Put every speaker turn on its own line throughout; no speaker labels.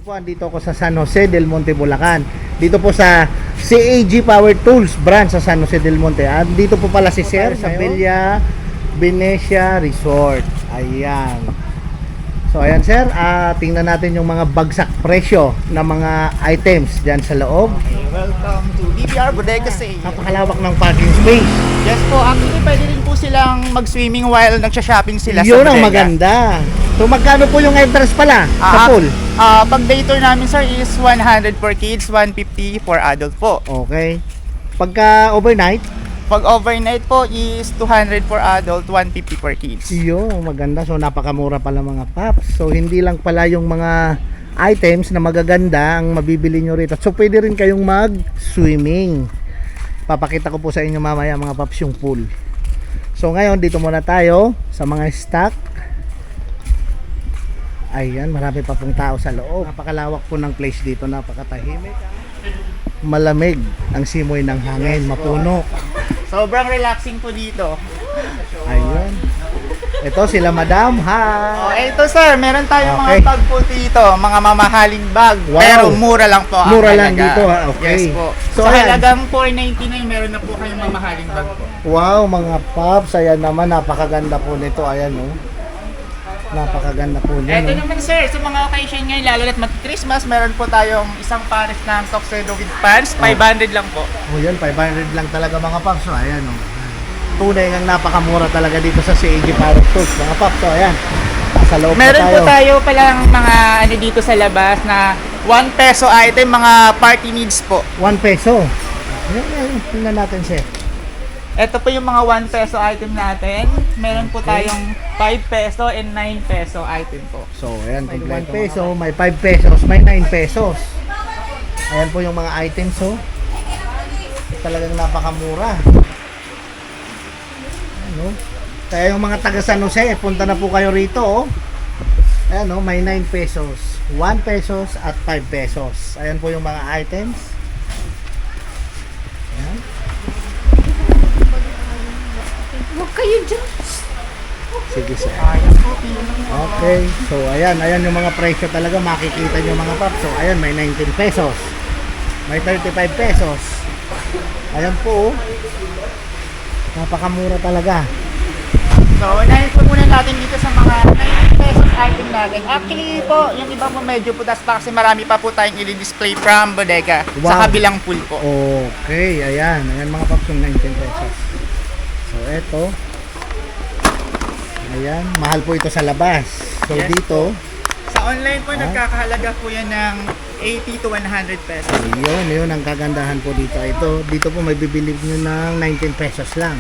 po, andito ako sa San Jose del Monte, Bulacan. Dito po sa CAG Power Tools branch sa San Jose del Monte. Dito po pala si Sir sa Villa Venecia Resort. Ayan. So ayan sir, tingnan natin yung mga bagsak presyo ng mga items dyan sa loob.
Okay, welcome to DBR Bodega Sale.
Napakalawak ng parking space.
Yes po, actually pwede rin po silang mag-swimming while nagsha-shopping sila
Yun
sa
ang
bodega.
maganda. So magkano po yung entrance pala sa pool?
Pag day tour namin sir is 100 for kids, 150 for adult po.
Okay. Pagka overnight,
Pag overnight po is 200 for adult, 150 for kids.
yun, maganda. So napakamura pala mga paps. So hindi lang pala yung mga items na magaganda ang mabibili nyo rito. So pwede rin kayong mag-swimming. Papakita ko po sa inyo mamaya mga paps yung pool. So ngayon dito muna tayo sa mga stock. Ayan, marami pa pong tao sa loob. Napakalawak po ng place dito, napakatahimik. Malamig ang simoy ng hangin, mapuno.
Sobrang relaxing po dito.
Ayun. Ito sila madam, hi!
Ito sir, meron tayong
Okay.
mga bag po dito, mga mamahaling bag.
Wow.
Pero mura lang po ang
Mura lang
halaga.
dito, ha? Okay.
Yes po.
So,
So,
ayan.
halagang 499 meron na po kayong mamahaling bag po.
Wow, mga paps, ayan naman, napakaganda po nito, ayan oh. Napakaganda po niya,
Ito
no?
naman sir, sa mga occasion ngayon, lalo na't mag-Christmas, meron po tayong isang pares ng tuxedo with pants, 500 lang po.
Oh, yan, 500 lang talaga mga paps, so ayan oh. Tunay ngang napakamura talaga dito sa CAG Power Tools, mga paps, so ayan. Sa loob
Meron
na
po
tayo.
tayo palang mga ano dito sa labas na 1 peso item, mga party needs po.
1 peso. Ayan, tingnan natin sir.
Ito po yung mga 1 peso item natin. Meron po tayong 5 peso and 9 peso item po.
So ayan,
May
kung 1
1
peso, may 5 pesos, may 9 pesos. Ayan po yung mga items, so. Talagang napakamura. Ano? Kaya yung mga taga San Jose, punta na po kayo rito, oh. Ayan, oh, may 9 pesos, 1 pesos at 5 pesos. Ayan po yung mga items. Ayan.
Huwag kayo dyan.
Sige sir.
Ayan po.
Okay, so ayan yung mga presyo talaga, makikita nyo mga paps. So ayan, may 19 pesos, may 35 pesos. Ayan po, oh. Napakamura talaga.
So, unahin po muna natin dito sa mga 9 pesos item natin. Actually po, yung iba po medyo putas pa kasi marami pa po tayong i-display from bodega
Wow.
sa kabilang pool po.
Okay, ayan mga paps, yung 19 pesos. So eto, ayan, mahal po ito sa labas. So
Yes
dito,
Sa online po, nagkakahalaga po yan ng 80 to 100 pesos.
yun ang kagandahan po dito. Dito po may bibili nyo ng 19 pesos lang.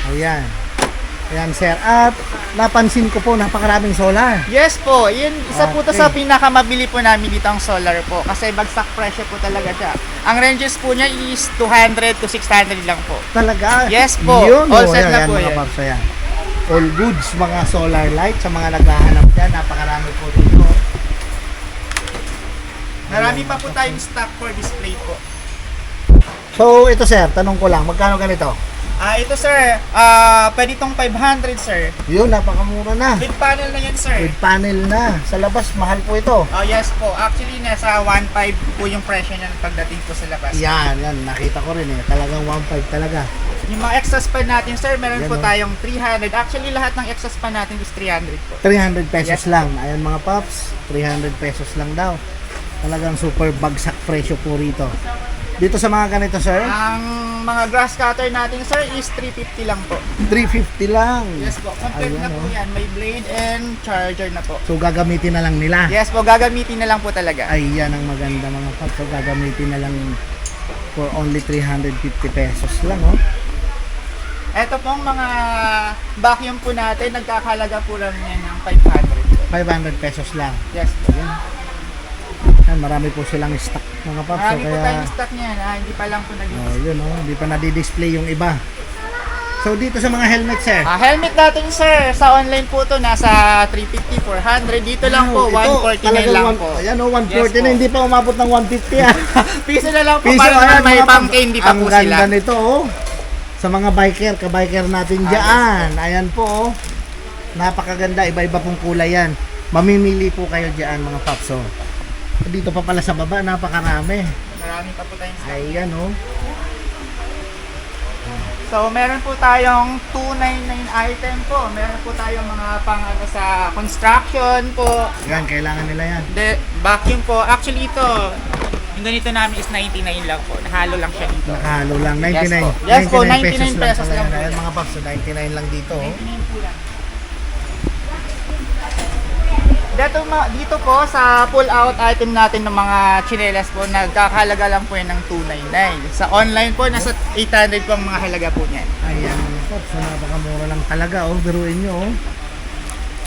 Ayan. Ayan sir. At napansin ko po, napakaraming solar.
Yes po, yun, isa po to
Okay.
sa pinakamabili po namin dito ang solar po kasi bagsak presyo po talaga siya. Ang ranges po niya is 200 to 600 lang po.
Talaga.
Yes po.
Yun,
All
oh,
set na
ayan,
po
mga
yan.
paps, ayan. All goods, mga solar light sa mga naghahanap dyan. Napakarami po dito.
Marami pa po tayong stock for display po.
So ito sir, tanong ko lang, magkano ganito?
Ito sir, pwede itong 500 sir.
Yun, napakamura na.
With panel na yan sir.
With panel na. Sa labas, mahal po ito.
Oh yes po, actually nasa 1.5 po yung presyo niyan pagdating po sa labas.
Yan, nakita ko rin eh. Talagang 1.5 talaga.
Yung mga extra span natin sir, meron
Yan,
po
oh.
tayong 300. Actually lahat ng extra span natin is 300 po.
300 pesos
Yes.
lang. Ayan mga paps, 300 pesos lang daw. Talagang super bagsak presyo po rito. Dito sa mga ganito sir,
Ang mga grass cutter natin sir is 350 lang po.
350 lang.
Yes po, complete
Ayan,
na po
oh.
yan. May blade and charger na po.
So gagamitin na lang nila.
Yes po, gagamitin na lang po talaga.
Ay, yan ang maganda mga paps. So gagamitin na lang for only 350 pesos lang, oh.
Ito pong mga vacuum po natin, nagkakalaga po lang yan ng 500 po.
500 pesos lang.
Yes po.
Yan, marami po silang stock mga paps.
Marami
So,
po
kaya,
tayong stock niyan, hindi pa lang po nag
yun, oh, hindi pa nadi-display yung iba. So dito sa mga helmet sir,
helmet natin sir, sa online po to nasa 350, 400. Dito lang po,
ito,
149
talagang
lang
one-
po.
Ayan o, 149,
Yes po.
hindi pa umabot ng 150 ah.
Piso na lang po,
Piso,
para
ayan,
naman may
mga pam-
pangke, hindi pa
ang
po
ganda
sila.
nito oh. Sa mga biker, ka-biker natin dyan. Ayan po oh. Napakaganda, iba-iba pong kulay yan. Mamimili po kayo dyan mga paps oh. Dito pa pala sa baba, napakarami.
Marami pa po tayong stock.
Ayan, oh.
So, meron po tayong 299 item po. Meron po tayong mga pang ano, sa construction po.
Yan, kailangan nila yan.
Vacuum po. Actually ito, yung ganito namin is 99 lang po. Nahalo lang siya dito.
Nakahalo lang, 99.
Yes po,
99
99 pesos
pala
lang
yan.
po.
Ayan mga paps, so 99 lang dito, oh.
99 po lang. Dito po sa pull-out item natin ng mga chinelas po, nagkakahalaga lang po yan ng 299. Sa online po, nasa 800 po ang mga halaga po niyan.
Ayan mga paps, so napakamura lang talaga, oh. Biruin nyo, oh.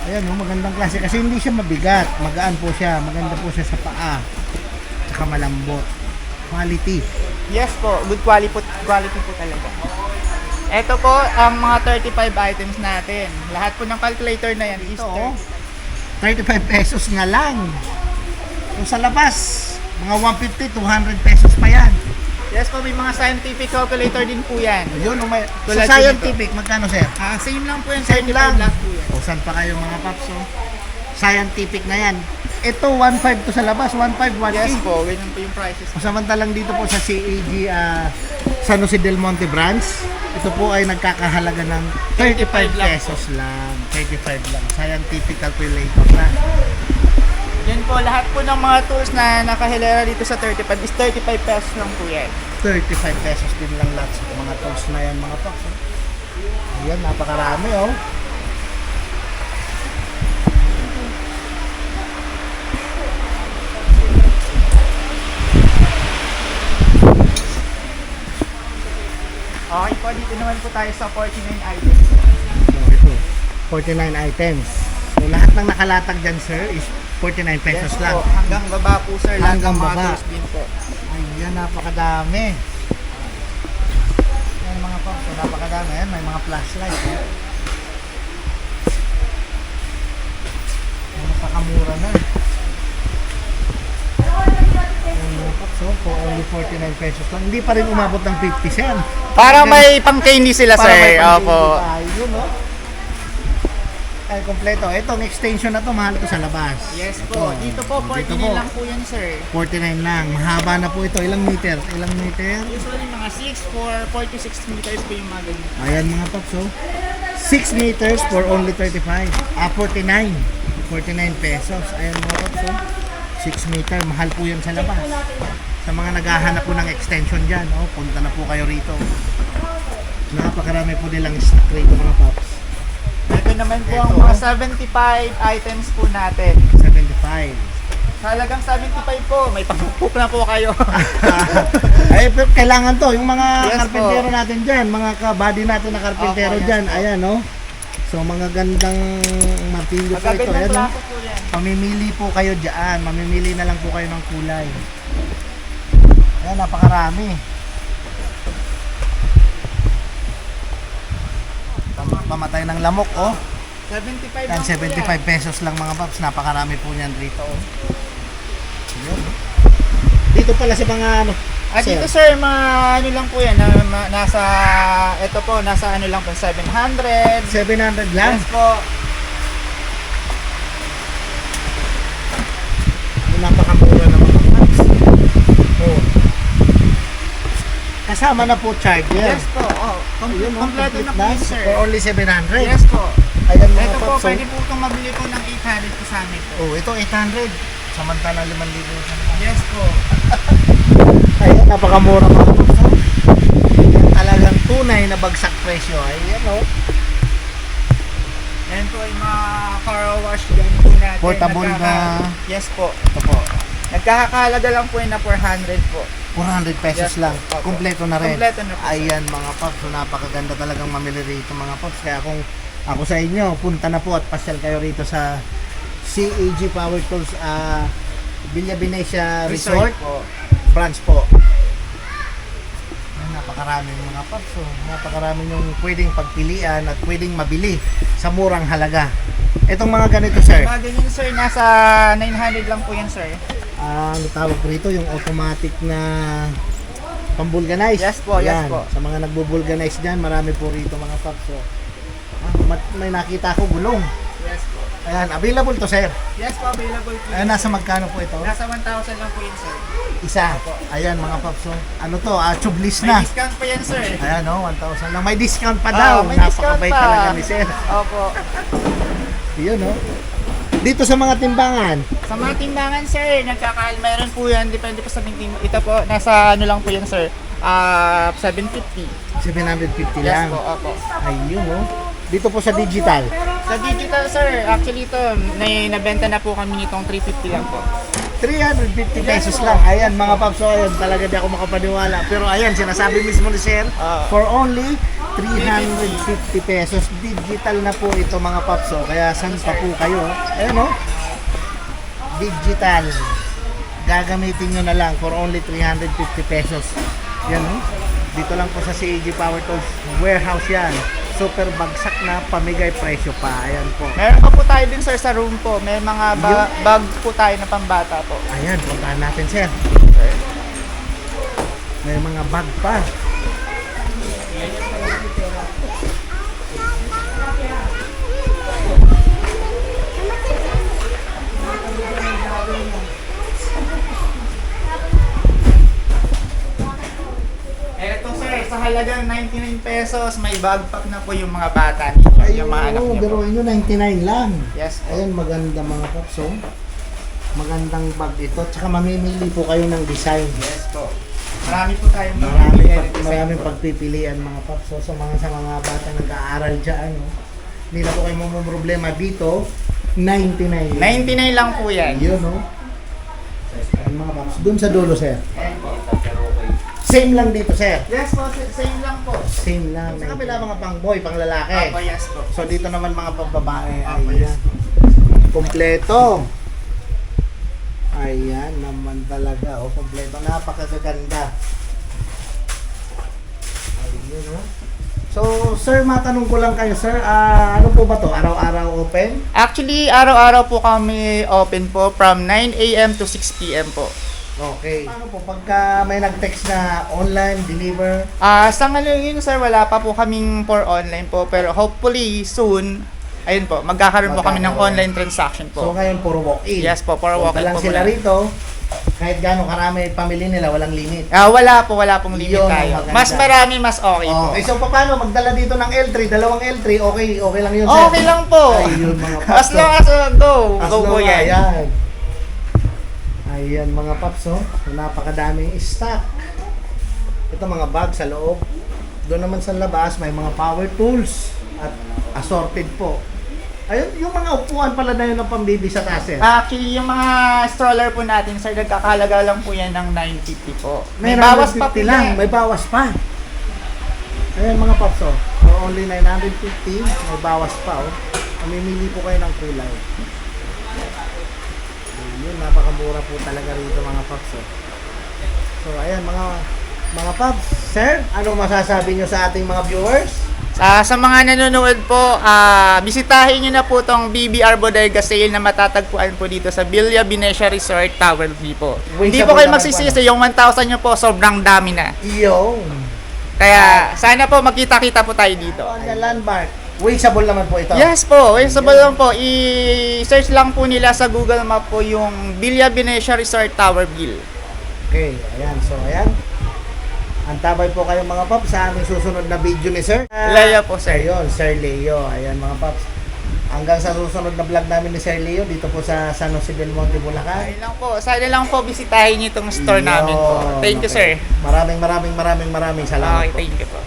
Ayan, oh, magandang klase. Kasi hindi siya mabigat. Magaan po siya. Maganda po siya sa paa. Tsaka malambot. Quality.
Yes po, good quality po talaga. Ito po ang mga 35 items natin. Lahat po ng calculator na yan is
Ito, oh. 35 pesos nga lang. Kung sa labas, mga 150, 200 pesos pa yan.
Yes po, may mga scientific calculator din po yan.
Yun, oh, may,
Tulad
sa scientific, magkano sir?
Same lang po yan,
Same
35
lang.
lang po yan.
O, saan pa kayo mga paps, oh? Scientific na yan. Ito, 1.5 to sa labas, 1.5, 1.8.
Yes po, ganyan po yung prices.
Samantalang dito po sa CAG San Jose del Monte branch, ito po ay nagkakahalaga ng 35 pesos lang. 35 lang. Scientific calculator na.
Yan po, lahat po ng mga tools na nakahilera dito sa 35 is 35 pesos lang po yan.
35 pesos din lang lahat sa mga tools na yan mga paps. Oh. Ayan, napakarami oh.
Okay po, dito naman po tayo sa 49 items.
So, ito, 49 items. So, lahat ng nakalatag dyan, sir, is 49 pesos
Yes
lang.
po, hanggang baba po sir, lahat
Hanggang
ng mga
baba.
tools din po.
Ayan, napakadami. Ayan mga paps, so napakadami. Ayan, may mga flashlight. Eh. Ayan, napakamura na. Ayan mga paps, so, for only 49 pesos lang. Hindi pa rin umabot ng 50 cent.
Para may pang-candy sila
Para may
sir.
pang-candy
Opo.
tayo, no? Ay, kompleto. Itong extension na to, mahal to sa labas.
Yes po,
Ito.
dito po, 49
Dito po.
lang po yan sir.
49 lang. Mahaba na po ito. Ilang meter? Ilang meter?
Usually mga 4 to 6 meters po yung mga ganyan.
Ayan mga paps, oh. 6 meters for only 35. 49. 49 pesos. Ayan mga paps, oh. 6 meter. Mahal po yan sa labas. Sa mga naghahanap po ng extension dyan, oh, punta na po kayo rito. Napakarami po nilang stock rito mga paps.
Ito naman po ang
Ito.
mga 75 items po natin.
75.
Halagang 75 po, may pangpupok na po kayo.
Ay, pero kailangan to. Yung mga
Yes
karpentero
po.
natin dyan, mga kabady natin na karpentero
Opo, yes
dyan,
po.
ayan, no? So, mga gandang martilyo po ito.
Magagandang
Ayan, no?
klase po yan.
Pamimili po kayo dyan. Mamimili na lang po kayo ng kulay. Ayan, napakarami. Pamatay ng lamok, oh.
75
Yan,
lang po
75
yan.
pesos lang mga paps. Napakarami po niyan dito, oh. Ayan. Dito pala sa mga ano.
Dito sir, mga ano lang po yan, nasa, ito po, nasa ano lang po, 700.
700 lang.
Yes po.
Napakamura naman mga paps. Oh. Kasama na po charger.
Yes po, oh.
Ayun, oh,
Kompleto na
complete
po yun, sir.
For only 700.
Yes po.
Ayan mga
Ito po,
paps, oh.
pwede po itong mabili po ng 800 po sa amin po.
Oh, ito 800. Samantalang 5,000 sa
Yes po.
Ayan, napakamura mga paps. Oh. Yan talagang tunay na bagsak presyo. Ayan, oh.
Yan po yung mga car wash gun po natin.
Portable na-
Yes po.
Ito po.
Nagkakahalaga lang po yun na 400 po.
400 pesos
Yes,
lang.
opo.
Kompleto na rin.
Kompleto na po, sir.
Ayan mga paps. So, napakaganda talagang mamili rito mga paps. Kaya kung ako sa inyo, punta na po at pasyal kayo rito sa CAG Power Tools Villa Venecia Resort
po.
branch po. Ayan, napakarami mga paps. So, napakarami yung pwedeng pagpilian at pwedeng mabili sa murang halaga. Itong mga ganito sir,
Mga ganyan sir, nasa 900 lang po yan sir.
ano tawag ko rito, yung automatic na pambulganize.
Yes po, yes
Yan.
po.
Sa mga nagbubulganize dyan, marami po rito mga paps. So, may nakita ko gulong.
Yes po.
Ayan, available to, sir.
Yes po, available po.
Ayan, nasa magkano po ito?
Nasa 1,000 lang po yun, sir.
Isa. Ayan, mga paps. Oh. Ano to? Tubeless
May
na.
discount pa yan, sir.
Ayan, 1,000 lang. May discount pa daw.
May discount
Napakabait
pa.
talaga ni sir.
Opo.
Yun, no? Dito sa mga timbangan.
Sa mga timbangan, sir, mayroon po yan. Depende po sa timbangan. Ito po, nasa ano lang po yan, sir. 750.
750
Yes
lang.
po, opo.
Ayun, no? Dito po sa digital.
Sa digital, sir, actually ito, nabenta na po kami nitong 350 lang po.
350 pesos lang. Ayan, mga paps. So, ayan, talaga di ako makapaniwala. Pero ayan, sinasabi mismo ni sir, for only 350 pesos. Digital na po ito, mga paps. So, kaya saan pa po kayo? Ayan, no? Digital. Gagamitin nyo na lang for only 350 pesos. Yan, no? Dito lang po sa CAG Power Tools warehouse yan. Super bagsak na pamigay presyo pa. Ayan po.
Meron pa po tayo din, sir, sa room po. May mga bag po tayo na pambata po.
Ayan, puntahan natin, sir. May mga bag pa.
Eto, sir, sa halagang 99 pesos, may backpack na po yung mga bata ninyo, yung mga anak niyo po.
Biruin nyo, 99 lang.
Yes po.
Ayan, maganda mga paps, oh. Magandang bag ito. Tsaka mamimili po kayo ng design.
Yes po. Marami po tayong mamimili ng design
Maraming
po.
pagpipilian mga paps. So, sa mga bata nag-aaral dyan, no? Hindi na po kayo problema dito. 99 lang.
99 lang po yan.
Yun, no? Ayan, mga paps. Doon sa dulo, sir.
Ayan po.
Same lang dito, sir.
Yes po, same lang po.
Same lang. Sa kabila mga pang boy, pang lalaki.
Opo, yes po.
So dito naman mga pambabae.
Opo,
Ayan.
yes.
Kompleto. Ayan naman talaga. O, kompleto. Napakaganda. Ayun, oh. So, sir, matanong ko lang kayo, sir. Ano po ba to? Araw-araw open?
Actually, araw-araw po kami open po from 9 a.m. to 6 p.m. po.
Okay. Paano po? Pagka may nag-text na online, deliver?
Sa ngayon, sir, wala pa po kaming for online po. Pero hopefully, soon, ayun po, magkakaroon po kami ng
Magkakaroon.
online transaction
So,
po.
ngayon puro walk-in.
Yes po, puro walk-in
lang
po
sila
muna.
rito. Kahit gaano karami pamili nila, walang limit.
Wala pong limit
Yun ang
tayo.
maganda.
Mas marami, mas okay po.
Okay, so paano magdala dito ng L3, dalawang L3, okay lang yun, sir.
Okay lang po.
Ayun, mga paps.
As long as go.
As
Go po
long
yan.
Ayan. Ayan mga paps, oh. Napakadaming stock. Ito mga bag sa loob. Doon naman sa labas, may mga power tools at assorted po. Ayun, yung mga upuan pala na yun ng pambibi sa taas, eh.
Actually, yung mga stroller po natin, sir, nagkakalaga lang po yan ng 950 po. May
May
bawas pa po
950 lang,
yan.
may bawas pa. Ayan mga paps, oh. For only 950, may bawas pa, oh. Mamimili po kayo ng kulay. Ayun, napakamura po talaga rito mga paps, oh. So, ayan mga paps. Sir, ano masasabi nyo sa ating mga viewers?
Sa mga nanonood po, bisitahin nyo na po tong BBR Bodega Sale na matatagpuan po dito sa Villa Venecia Resort Tower View po. Hindi po kayo
naman
magsisisi, yung 1,000 nyo po, sobrang dami na.
Yung
Kaya sana po magkita-kita po tayo dito.
on the landmark. Wasteable naman po ito.
Yes po, usable lang po. I-search lang po nila sa Google Map po yung Villa Venecia Resort Tower View.
Okay, ayan. So, ayan. Antabay po kayo mga paps sa aming susunod na video ni Sir.
Leo po, sir.
Ayun, Sir Leo. Ayan mga paps. Hanggang sa susunod na vlog namin ni Sir Leo dito po sa San Jose del Monte, Bulacan.
Ayun lang po. Sana lang po bisitahin niyo itong store namin po.
Yun,
Thank you,
okay.
sir.
Maraming salamat
Okay,
po.
thank you po.